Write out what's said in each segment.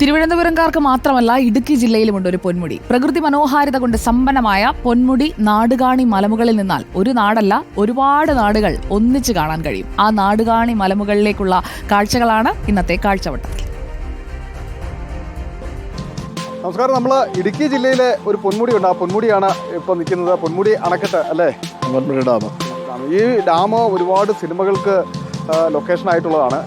തിരുവനന്തപുരംകാർക്ക് മാത്രമല്ല ഇടുക്കി ജില്ലയിലുമുണ്ട് ഒരു പൊന്മുടി. പ്രകൃതി മനോഹാരിത കൊണ്ട് സമ്പന്നമായ പൊന്മുടി നാടുകാണി മലമുകളിൽ നിന്നാൽ ഒരു നാടല്ല ഒരുപാട് നാടുകൾ ഒന്നിച്ചു കാണാൻ കഴിയും. ആ നാടുകാണി മലമുകളിലേക്കുള്ള കാഴ്ചകളാണ് ഇന്നത്തെ കാഴ്ചവട്ടത്തിൽ. നമസ്കാരം. നമ്മൾ ഇടുക്കി ജില്ലയിലെ ഒരു പൊന്മുടി ഉണ്ട്. ആ പൊന്മുടിയാണ് ഇപ്പോൾ നിൽക്കുന്നത്. പൊന്മുടി അണക്കെട്ട് അല്ലേ? പൊന്മുടി ഡാം. ഈ ഡാം ഒരുപാട് സിനിമകൾക്ക് ലൊക്കേഷൻ ആയിട്ടുള്ളതാണ്.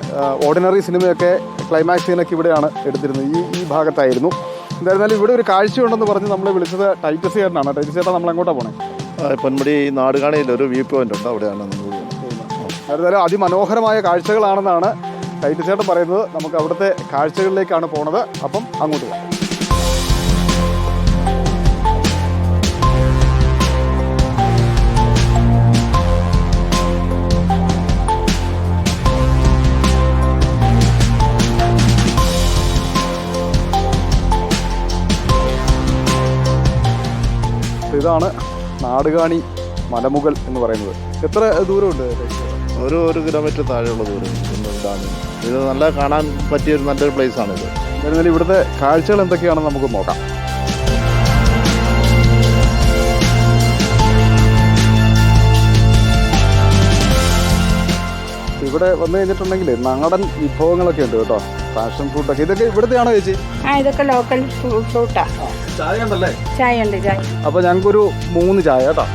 ഓർഡിനറി സിനിമയൊക്കെ ക്ലൈമാക്സ് സീനൊക്കെ ഇവിടെയാണ് എടുത്തിരുന്നത്. ഈ ഭാഗത്തായിരുന്നു. എന്തായിരുന്നാലും ഇവിടെ ഒരു കാഴ്ചയുണ്ടെന്ന് പറഞ്ഞ് നമ്മളെ വിളിച്ചത് ടൈറ്റസ് ചേട്ടനാണ്. ടൈറ്റസ് ചേട്ടൻ നമ്മൾ എങ്ങോട്ടാണ് പോണേ? പൊന്മുടി നാടുകാണിയിൽ ഒരു വ്യൂ പോയിന്റ് ഉണ്ട്, അവിടെയാണ് നമ്മൾ എന്തായാലും അതിമനോഹരമായ കാഴ്ചകളാണെന്നാണ് ടൈറ്റസ് ചേട്ടൻ പറയുന്നത്. നമുക്ക് അവിടുത്തെ കാഴ്ചകളിലേക്കാണ് പോണത്. അപ്പം അങ്ങോട്ട് പോകാം. ഇതാണ് നാടുകാണി മലമുകൾ എന്ന് പറയുന്നത്. എത്ര ദൂരമുണ്ട്? ഒരു കിലോമീറ്റർ താഴെയുള്ള ദൂരം ഡാമിൽ. ഇത് നല്ല കാണാൻ പറ്റിയൊരു നല്ലൊരു പ്ലേസ് ആണിത്. എന്നാലും ഇവിടുത്തെ കാഴ്ചകൾ എന്തൊക്കെയാണെന്ന് നമുക്ക് നോക്കാം. ഇവിടെ വന്നു കഴിഞ്ഞിട്ടുണ്ടെങ്കിൽ നാടൻ വിഭവങ്ങളൊക്കെ ഉണ്ട് കേട്ടോ. പാഷൻ ഫ്രൂട്ടൊക്കെ. ഇതൊക്കെ ഇവിടുത്തെയാണോ ചേച്ചി? ഇതൊക്കെ ലോക്കൽ ഫ്രൂട്ടാ. ചായ ഉണ്ടല്ലേ? ചായ ഉണ്ട്. ചായ അപ്പൊ ഞങ്ങൾക്കൊരു 3 ചായ കേട്ടോ.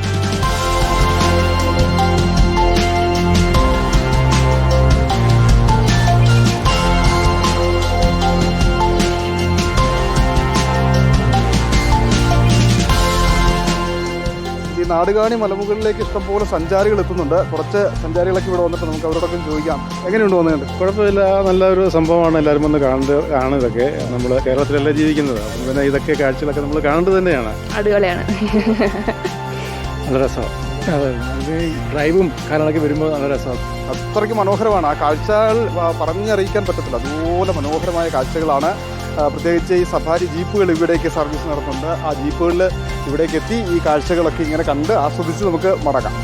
ഈ നാടുകാണി മലമുകളിലേക്ക് ഇഷ്ടംപോലെ സഞ്ചാരികൾ എത്തുന്നുണ്ട്. കുറച്ച് സഞ്ചാരികളൊക്കെ ഇവിടെ വന്നിട്ട് നമുക്ക് അവരോടൊക്കെ ചോദിക്കാം. എങ്ങനെയുണ്ട് വന്നിട്ട്? കുഴപ്പമില്ല, നല്ലൊരു സംഭവമാണ്. എല്ലാവരും വന്ന് കാണുന്നതൊക്കെ. നമ്മൾ കേരളത്തിലല്ല ജീവിക്കുന്നത്, അപ്പം പിന്നെ ഇതൊക്കെ കാഴ്ചകളൊക്കെ നമ്മൾ കാണേണ്ടത് തന്നെയാണ്. അടിപൊളിയാണ്, നല്ല രസമാണ്. ഡ്രൈവും കാരണമൊക്കെ വരുമ്പോൾ നല്ല രസമാണ്. അത്രയ്ക്ക് മനോഹരമാണ്. ആ കാഴ്ചകൾ പറഞ്ഞറിയിക്കാൻ പറ്റത്തില്ല. അതുപോലെ മനോഹരമായ കാഴ്ചകളാണ്. പ്രത്യേകിച്ച് ഈ സഫാരി ജീപ്പുകൾ ഇവിടേക്ക് സർവീസ് നടത്തുന്നുണ്ട്. ആ ജീപ്പുകളിൽ ഇവിടേക്ക് എത്തി ഈ കാഴ്ചകളൊക്കെ ഇങ്ങനെ കണ്ട് ആസ്വദിച്ച് നമുക്ക് മടങ്ങാം.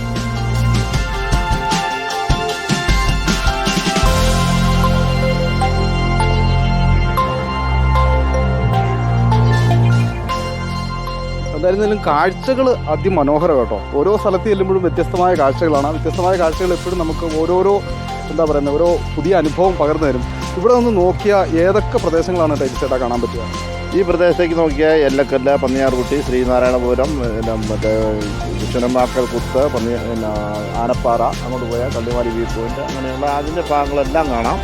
എന്തായിരുന്നാലും കാഴ്ചകൾ അതിമനോഹരം കേട്ടോ. ഓരോ സ്ഥലത്ത് ചെല്ലുമ്പോഴും വ്യത്യസ്തമായ കാഴ്ചകളാണ്. വ്യത്യസ്തമായ കാഴ്ചകൾ എപ്പോഴും നമുക്ക് ഓരോ ഓരോ പുതിയ അനുഭവം പകർന്നു തരും. ഇവിടെ നിന്ന് നോക്കിയാൽ ഏതൊക്കെ പ്രദേശങ്ങളാണ് ടൈറ്റസ് കാണാൻ പറ്റുക? ഈ പ്രദേശത്തേക്ക് നോക്കിയാൽ എല്ലക്കല്ല, പന്നിയാർകുട്ടി, ശ്രീനാരായണപുരം, മറ്റേ ചുനമാക്കൽ കുത്ത്, ആനപ്പാറ, അങ്ങോട്ട് പോയാൽ കള്ളിമാരി വ്യൂ പോയിന്റ്, അങ്ങനെയുള്ള അതിൻ്റെ ഭാഗങ്ങളെല്ലാം കാണാം.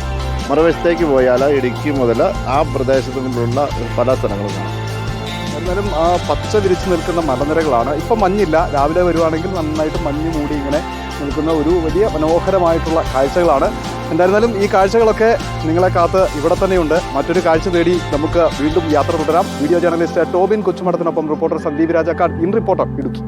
മറുവശത്തേക്ക് പോയാൽ ഇടുക്കി മുതൽ ആ പ്രദേശത്തുള്ള പല സ്ഥലങ്ങളും കാണാം. എന്നാലും ആ പച്ച വിരിച്ച് നിൽക്കുന്ന മലനിരകളാണ്. ഇപ്പം മഞ്ഞില്ല. രാവിലെ വരുവാണെങ്കിൽ നന്നായിട്ട് മഞ്ഞ് മൂടി ഇങ്ങനെ നിൽക്കുന്ന ഒരു വലിയ മനോഹരമായിട്ടുള്ള കാഴ്ചകളാണ്. എന്തായിരുന്നാലും ഈ കാഴ്ചകളൊക്കെ നിങ്ങളെ കാത്ത് ഇവിടെ തന്നെയുണ്ട്. മറ്റൊരു കാഴ്ച തേടി നമുക്ക് വീണ്ടും യാത്ര തുടരാം. വീഡിയോ ജേർണലിസ്റ്റ് ടോബിൻ കൊച്ചുമഠത്തിനൊപ്പം reporter Sandeep Rajakkad, in reporter Idukki.